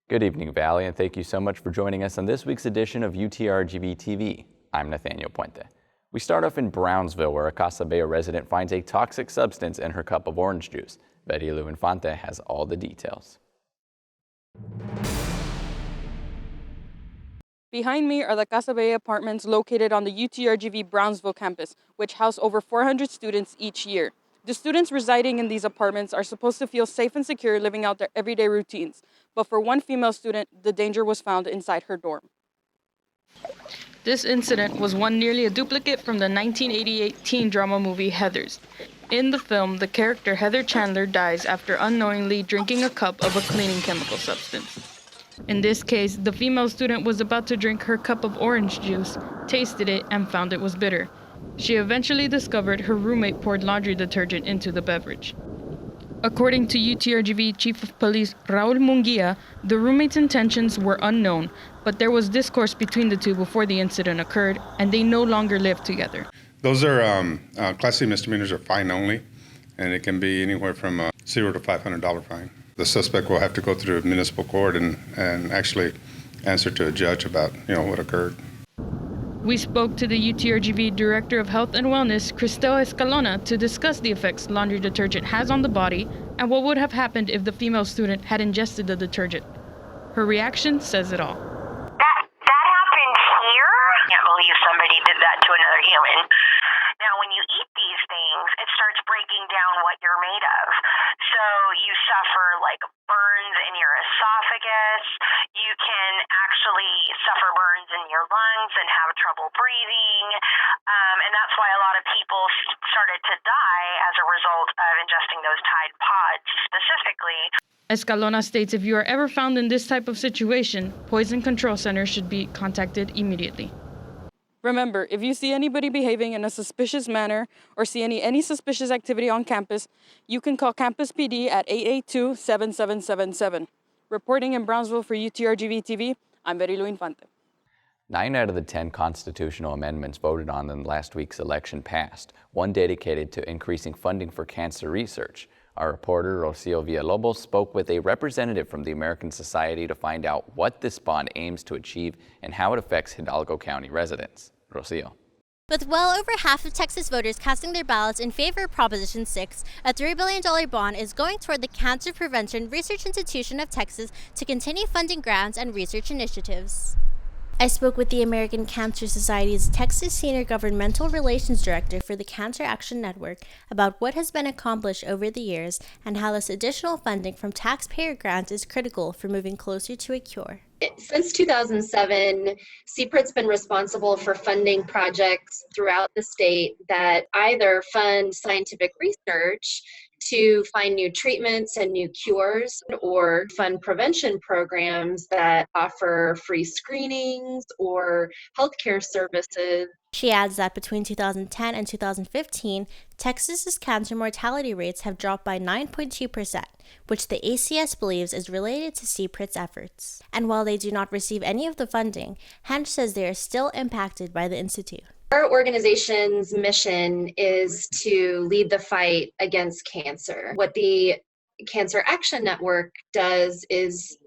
Good evening, Valley, and thank you so much for joining us on this week's edition of UTRGV-TV. I'm Nathaniel Puente. We start off in Brownsville, where a Casa Bella resident finds a toxic substance in her cup of orange juice. Betty Lou Infante has all the details. Behind me are the Casa Bella Apartments located on the UTRGV Brownsville campus, which house over 400 students each year. The students residing in these apartments are supposed to feel safe and secure living out their everyday routines, but for one female student, the danger was found inside her dorm. This incident was one nearly a duplicate from the 1988 teen drama movie Heathers. In the film, the character Heather Chandler dies after unknowingly drinking a cup of a cleaning chemical substance. In this case, the female student was about to drink her cup of orange juice, tasted it, and found it was bitter. She eventually discovered her roommate poured laundry detergent into the beverage. According to UTRGV Chief of Police Raul Munguia, the roommate's intentions were unknown, but there was discourse between the two before the incident occurred, and they no longer lived together. Those are Class C misdemeanors are fine only, and it can be anywhere from $0 to $500 fine. The suspect will have to go through municipal court and actually answer to a judge about what occurred. We spoke to the UTRGV Director of Health and Wellness, Cristel Escalona, to discuss the effects laundry detergent has on the body and what would have happened if the female student had ingested the detergent. Her reaction says it all. That happened here? I can't believe somebody did that to another human. Now, when you eat these things, it starts breaking down what you're made of. So you suffer like burns in your esophagus. You can actually suffer burns in your lungs and have trouble breathing. And that's why a lot of people started to die as a result of ingesting those Tide Pods specifically. Escalona states if you are ever found in this type of situation, Poison Control Center should be contacted immediately. Remember, if you see anybody behaving in a suspicious manner or see any suspicious activity on campus, you can call Campus PD at 882-7777. Reporting in Brownsville for UTRGV-TV, I'm Betty Lou Infante. 9 out of the 10 constitutional amendments voted on in last week's election passed, one dedicated to increasing funding for cancer research. Our reporter, Rocio Villalobos, spoke with a representative from the American Society to find out what this bond aims to achieve and how it affects Hidalgo County residents. Rocio. With well over half of Texas voters casting their ballots in favor of Proposition 6, a $3 billion bond is going toward the Cancer Prevention Research Institution of Texas to continue funding grants and research initiatives. I spoke with the American Cancer Society's Texas Senior Governmental Relations Director for the Cancer Action Network about what has been accomplished over the years and how this additional funding from taxpayer grants is critical for moving closer to a cure. Since 2007, CPRIT's been responsible for funding projects throughout the state that either fund scientific research to find new treatments and new cures, or fund prevention programs that offer free screenings or healthcare services. She adds that between 2010 and 2015, Texas's cancer mortality rates have dropped by 9.2%, which the ACS believes is related to CPRIT's efforts. And while they do not receive any of the funding, Hench says they are still impacted by the institute. Our organization's mission is to lead the fight against cancer. What the Cancer Action Network does is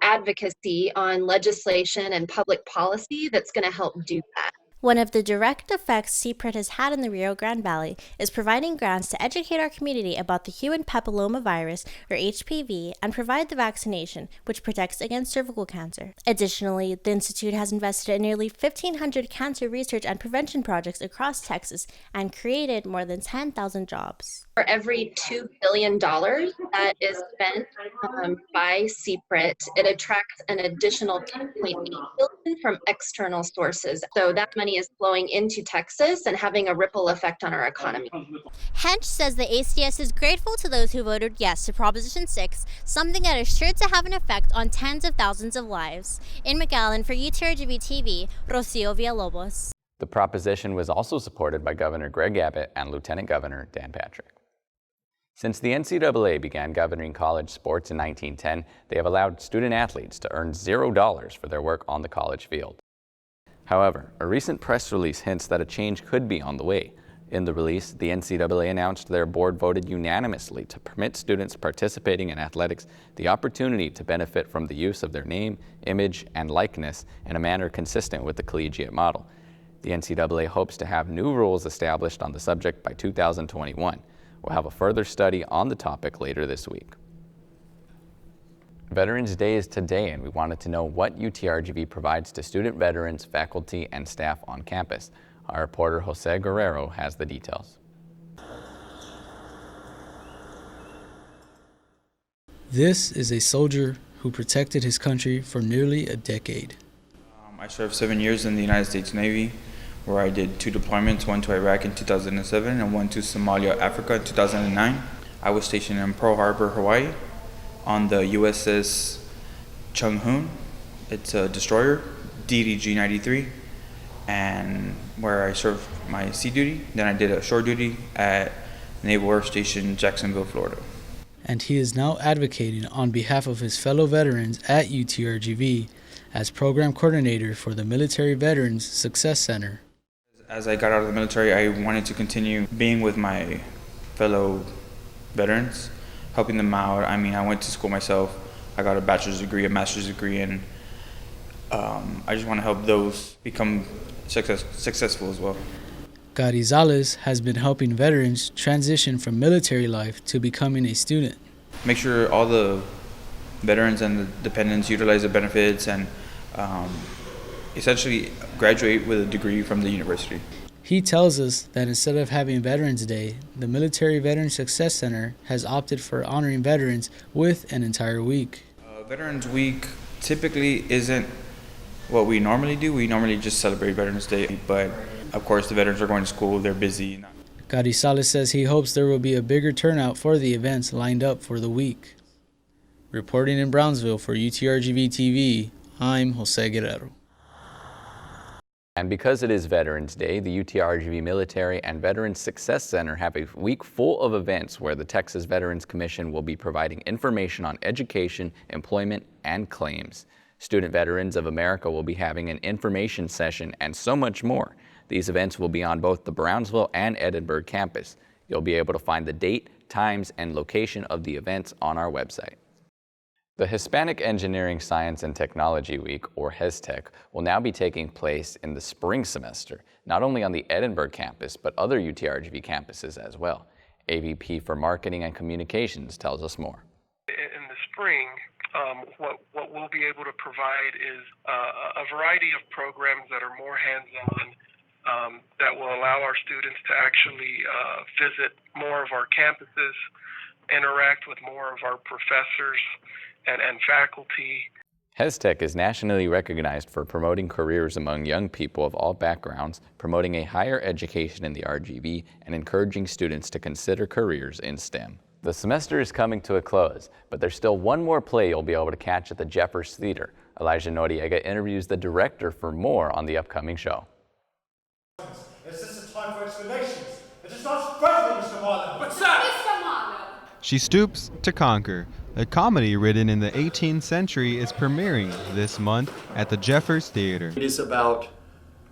advocacy on legislation and public policy that's going to help do that. One of the direct effects CPRIT has had in the Rio Grande Valley is providing grants to educate our community about the human papillomavirus, or HPV, and provide the vaccination, which protects against cervical cancer. Additionally, the Institute has invested in nearly 1,500 cancer research and prevention projects across Texas and created more than 10,000 jobs. For every $2 billion that is spent by CPRIT, it attracts an additional $10.8 billion from external sources. So that money is flowing into Texas and having a ripple effect on our economy. Hench says the ACS is grateful to those who voted yes to Proposition 6, something that is sure to have an effect on tens of thousands of lives. In McAllen for UTRGV-TV, Rocio Villalobos. The proposition was also supported by Governor Greg Abbott and Lieutenant Governor Dan Patrick. Since the NCAA began governing college sports in 1910, they have allowed student athletes to earn $0 for their work on the college field. However, a recent press release hints that a change could be on the way. In the release, the NCAA announced their board voted unanimously to permit students participating in athletics the opportunity to benefit from the use of their name, image, and likeness in a manner consistent with the collegiate model. The NCAA hopes to have new rules established on the subject by 2021. We'll have a further study on the topic later this week. Veterans Day is today, and we wanted to know what UTRGV provides to student veterans, faculty, and staff on campus. Our reporter Jose Guerrero has the details. This is a soldier who protected his country for nearly a decade. I served 7 years in the United States Navy, where I did 2 deployments, one to Iraq in 2007 and one to Somalia, Africa in 2009. I was stationed in Pearl Harbor, Hawaii on the USS Chung Hoon. It's a destroyer, DDG-93, and where I served my sea duty. Then I did a shore duty at Naval Air Station, Jacksonville, Florida. And he is now advocating on behalf of his fellow veterans at UTRGV as program coordinator for the Military Veterans Success Center. As I got out of the military, I wanted to continue being with my fellow veterans, helping them out. I mean, I went to school myself. I got a bachelor's degree, a master's degree, and I just want to help those become successful as well. Garizales has been helping veterans transition from military life to becoming a student. Make sure all the veterans and the dependents utilize the benefits and essentially graduate with a degree from the university. He tells us that instead of having Veterans Day, the Military Veterans Success Center has opted for honoring veterans with an entire week. Veterans Week typically isn't what we normally do. We normally just celebrate Veterans Day, but of course the veterans are going to school, they're busy. Garizales says he hopes there will be a bigger turnout for the events lined up for the week. Reporting in Brownsville for UTRGV-TV, I'm Jose Guerrero. And because it is Veterans Day, the UTRGV Military and Veterans Success Center have a week full of events where the Texas Veterans Commission will be providing information on education, employment, and claims. Student Veterans of America will be having an information session and so much more. These events will be on both the Brownsville and Edinburgh campus. You'll be able to find the date, times, and location of the events on our website. The Hispanic Engineering, Science, and Technology Week, or HESTEC, will now be taking place in the spring semester, not only on the Edinburgh campus, but other UTRGV campuses as well. AVP for Marketing and Communications tells us more. In the spring, what we'll be able to provide is a variety of programs that are more hands-on, that will allow our students to actually visit more of our campuses, interact with more of our professors and faculty. HESTEC is nationally recognized for promoting careers among young people of all backgrounds, promoting a higher education in the RGV, and encouraging students to consider careers in STEM. The semester is coming to a close, but there's still one more play you'll be able to catch at the Jeffers Theater. Elijah Noriega interviews the director for more on the upcoming show. Is this a time for explanations? It is not spreading, Mr. Marlowe. What's that? Mr. Marlowe! She Stoops to Conquer, a comedy written in the 18th century, is premiering this month at the Jeffers Theater. It is about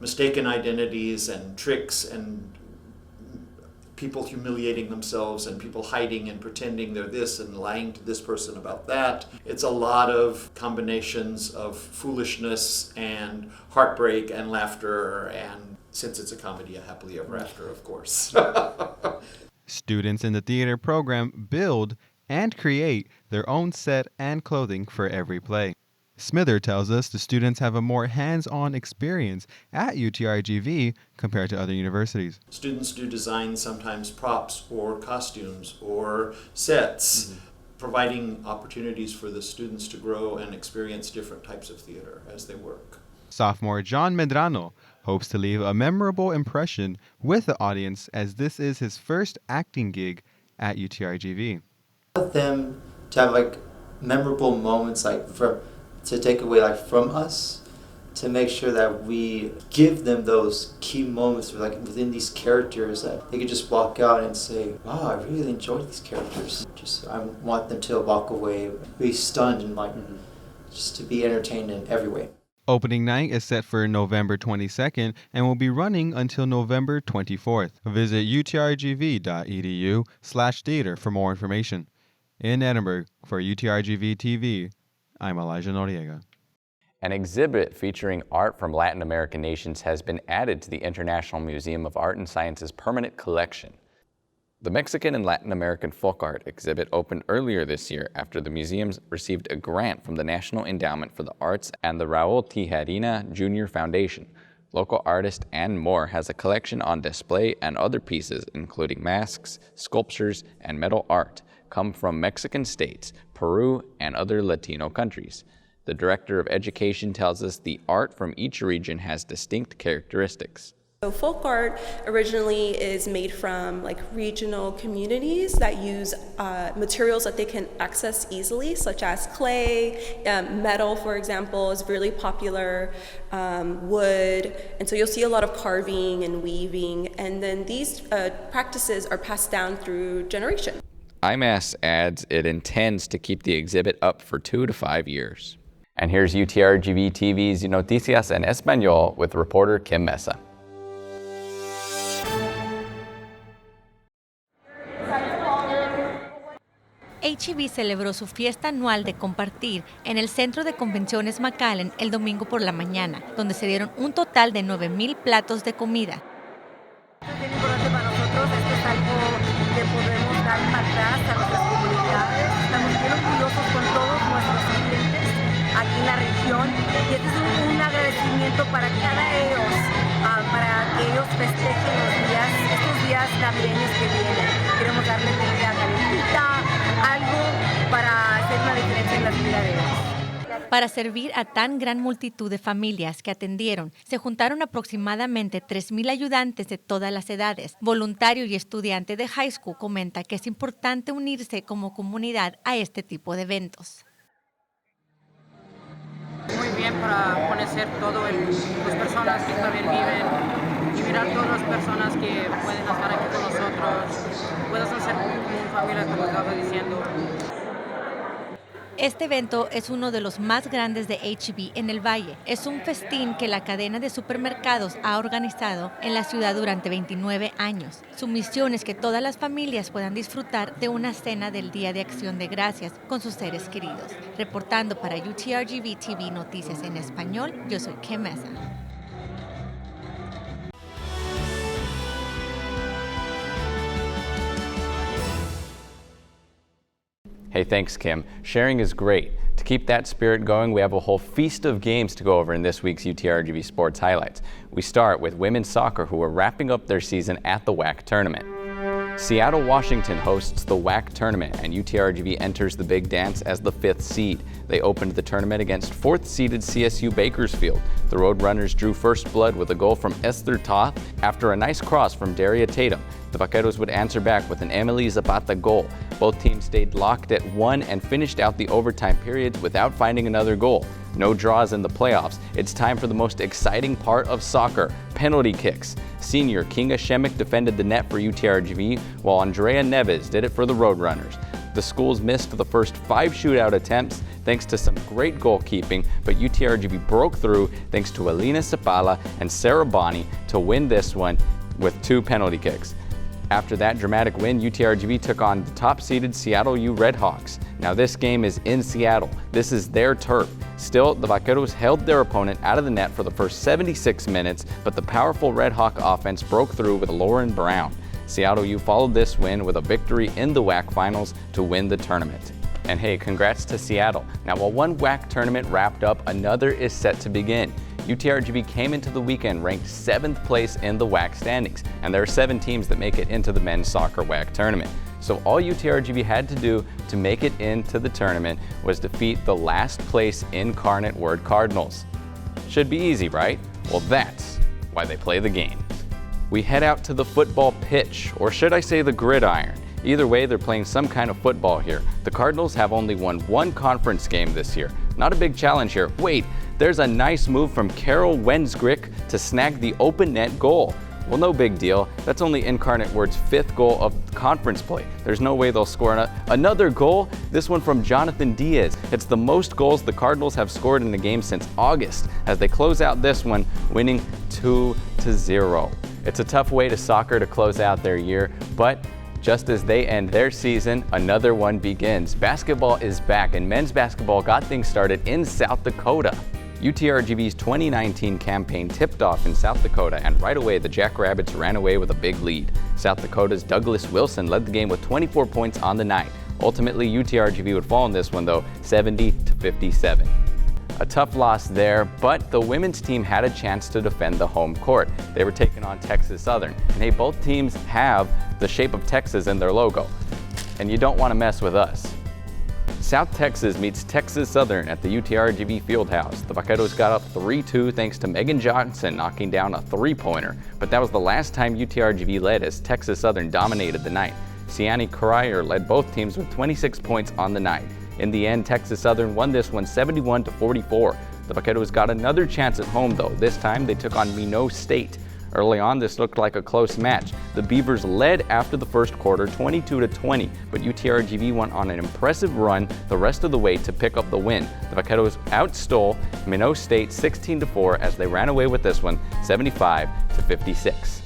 mistaken identities and tricks and people humiliating themselves and people hiding and pretending they're this and lying to this person about that. It's a lot of combinations of foolishness and heartbreak and laughter, and since it's a comedy, a happily ever after, of course. Students in the theater program build and create their own set and clothing for every play. Smither tells us the students have a more hands-on experience at UTRGV compared to other universities. Students do design sometimes props or costumes or sets, providing opportunities for the students to grow and experience different types of theater as they work. Sophomore John Medrano hopes to leave a memorable impression with the audience, as this is his first acting gig at UTRGV. I want them to have memorable moments to take away from us, to make sure that we give them those key moments within these characters that they could just walk out and say, wow, I really enjoyed these characters. I want them to walk away, be stunned and just to be entertained in every way. Opening night is set for November 22nd and will be running until November 24th. Visit utrgv.edu/theater for more information. In Edinburgh, for UTRGV-TV, I'm Elijah Noriega. An exhibit featuring art from Latin American nations has been added to the International Museum of Art and Science's permanent collection. The Mexican and Latin American folk art exhibit opened earlier this year after the museums received a grant from the National Endowment for the Arts and the Raul Tijerina Jr. Foundation. Local artist Ann Moore has a collection on display, and other pieces, including masks, sculptures, and metal art, come from Mexican states, Peru, and other Latino countries. The Director of Education tells us the art from each region has distinct characteristics. So folk art originally is made from regional communities that use materials that they can access easily, such as clay, metal, for example, is really popular, wood, and so you'll see a lot of carving and weaving, and then these practices are passed down through generations. IMAS adds it intends to keep the exhibit up for 2 to 5 years. And here's UTRGV-TV's Noticias en Español with reporter Kim Mesa. H-E-B celebró su fiesta anual de compartir en el Centro de Convenciones McAllen el domingo por la mañana, donde se dieron un total de 9,000 platos de comida. Es bien importante para nosotros, esto es algo que podemos dar para atrás a nuestras comunidades. Estamos bien orgullosos con todos nuestros clientes aquí en la región y este es un agradecimiento para cada ellos, para que ellos festejen estos días navideños que vienen. Queremos darles comida calentita, algo para hacer una diferencia en la vida de ellos. Para servir a tan gran multitud de familias que atendieron, se juntaron aproximadamente 3,000 ayudantes de todas las edades. Voluntario y estudiante de high school comenta que es importante unirse como comunidad a este tipo de eventos. Muy bien para conocer todas las personas que también viven y mirar todas las personas que pueden estar aquí con nosotros. Puedes hacer como una familia, como estaba diciendo. Este evento es uno de los más grandes de H-E-B en el Valle. Es un festín que la cadena de supermercados ha organizado en la ciudad durante 29 años. Su misión es que todas las familias puedan disfrutar de una cena del Día de Acción de Gracias con sus seres queridos. Reportando para UTRGV-TV Noticias en Español, yo soy Kim Mesa. Hey, thanks, Kim. Sharing is great. To keep that spirit going, we have a whole feast of games to go over in this week's UTRGV Sports Highlights. We start with women's soccer, who are wrapping up their season at the WAC tournament. Seattle, Washington hosts the WAC tournament, and UTRGV enters the big dance as the 5th seed. They opened the tournament against 4th-seeded CSU Bakersfield. The Roadrunners drew first blood with a goal from Esther Toth after a nice cross from Daria Tatum. The Vaqueros would answer back with an Emily Zapata goal. Both teams stayed locked at 1 and finished out the overtime periods without finding another goal. No draws in the playoffs. It's time for the most exciting part of soccer, penalty kicks. Senior Kinga Shemek defended the net for UTRGV, while Andrea Neves did it for the Roadrunners. The schools missed the first 5 shootout attempts thanks to some great goalkeeping, but UTRGV broke through thanks to Alina Sapala and Sarah Bonney to win this one with 2 penalty kicks. After that dramatic win, UTRGV took on the top-seeded Seattle U Redhawks. Now this game is in Seattle. This is their turf. Still, the Vaqueros held their opponent out of the net for the first 76 minutes, but the powerful Redhawk offense broke through with Lauren Brown. Seattle U followed this win with a victory in the WAC finals to win the tournament. And hey, congrats to Seattle. Now while one WAC tournament wrapped up, another is set to begin. UTRGV came into the weekend ranked 7th place in the WAC standings, and there are 7 teams that make it into the men's soccer WAC tournament. So all UTRGV had to do to make it into the tournament was defeat the last place Incarnate Word Cardinals. Should be easy, right? Well, that's why they play the game. We head out to the football pitch, or should I say the gridiron. Either way, they're playing some kind of football here. The Cardinals have only won 1 conference game this year. Not a big challenge here. Wait, there's a nice move from Carol Wensgrick to snag the open net goal. Well, no big deal. That's only Incarnate Word's 5th goal of conference play. There's no way they'll score another goal. This one from Jonathan Diaz. It's the most goals the Cardinals have scored in a game since August, as they close out this one, winning 2-0. It's a tough way to soccer to close out their year, but just as they end their season, another one begins. Basketball is back, and men's basketball got things started in South Dakota. UTRGV's 2019 campaign tipped off in South Dakota, and right away the Jackrabbits ran away with a big lead. South Dakota's Douglas Wilson led the game with 24 points on the night. Ultimately, UTRGV would fall in this one though, 70-57. A tough loss there, but the women's team had a chance to defend the home court. They were taking on Texas Southern, and hey, both teams have the shape of Texas in their logo, and you don't want to mess with us. South Texas meets Texas Southern at the UTRGV Fieldhouse. The Vaqueros got up 3-2 thanks to Megan Johnson knocking down a three-pointer, but that was the last time UTRGV led as Texas Southern dominated the night. Siani Crier led both teams with 26 points on the night. In the end, Texas Southern won this one 71-44. The Vaqueros got another chance at home though. This time they took on Minot State. Early on, this looked like a close match. The Beavers led after the first quarter 22-20, but UTRGV went on an impressive run the rest of the way to pick up the win. The Vaqueros outstole Minot State 16-4 as they ran away with this one 75-56.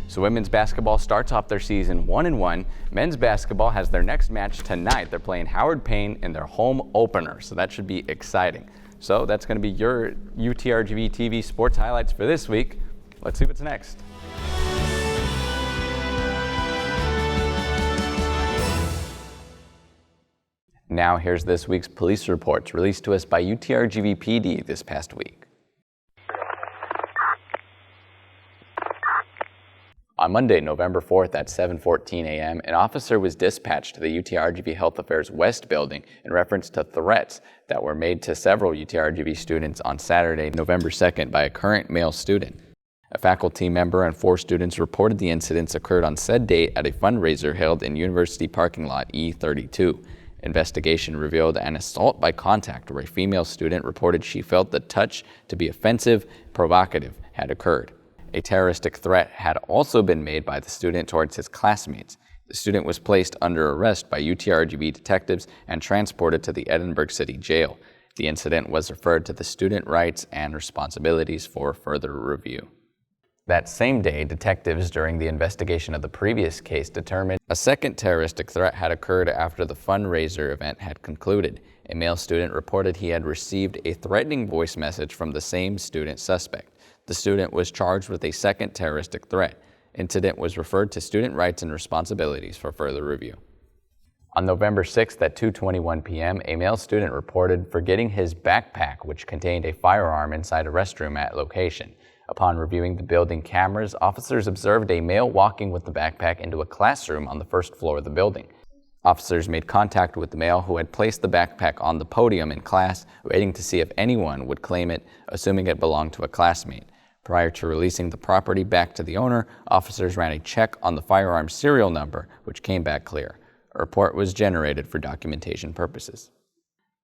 So women's basketball starts off their season 1-1. Men's basketball has their next match tonight. They're playing Howard Payne in their home opener, so that should be exciting. So that's going to be your UTRGV TV sports highlights for this week. Let's see what's next. Now here's this week's police reports released to us by UTRGV PD this past week. On Monday, November 4th at 7:14 a.m., an officer was dispatched to the UTRGV Health Affairs West building in reference to threats that were made to several UTRGV students on Saturday, November 2nd by a current male student. A faculty member and 4 students reported the incidents occurred on said date at a fundraiser held in University Parking Lot E32. Investigation revealed an assault by contact where a female student reported she felt the touch to be offensive, provocative had occurred. A terroristic threat had also been made by the student towards his classmates. The student was placed under arrest by UTRGV detectives and transported to the Edinburgh City Jail. The incident was referred to the Student Rights and Responsibilities for further review. That same day, detectives during the investigation of the previous case determined a second terroristic threat had occurred after the fundraiser event had concluded. A male student reported he had received a threatening voice message from the same student suspect. The student was charged with a second terroristic threat. Incident was referred to Student Rights and Responsibilities for further review. On November 6th at 2:21 p.m., a male student reported forgetting his backpack, which contained a firearm, inside a restroom at location. Upon reviewing the building cameras, officers observed a male walking with the backpack into a classroom on the first floor of the building. Officers made contact with the male who had placed the backpack on the podium in class, waiting to see if anyone would claim it, assuming it belonged to a classmate. Prior to releasing the property back to the owner, officers ran a check on the firearm serial number, which came back clear. A report was generated for documentation purposes.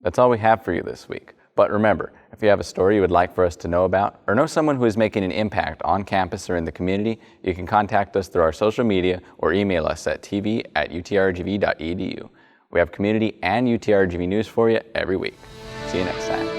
That's all we have for you this week. But remember, if you have a story you would like for us to know about, or know someone who is making an impact on campus or in the community, you can contact us through our social media or email us at tv@utrgv.edu. We have community and UTRGV news for you every week. See you next time.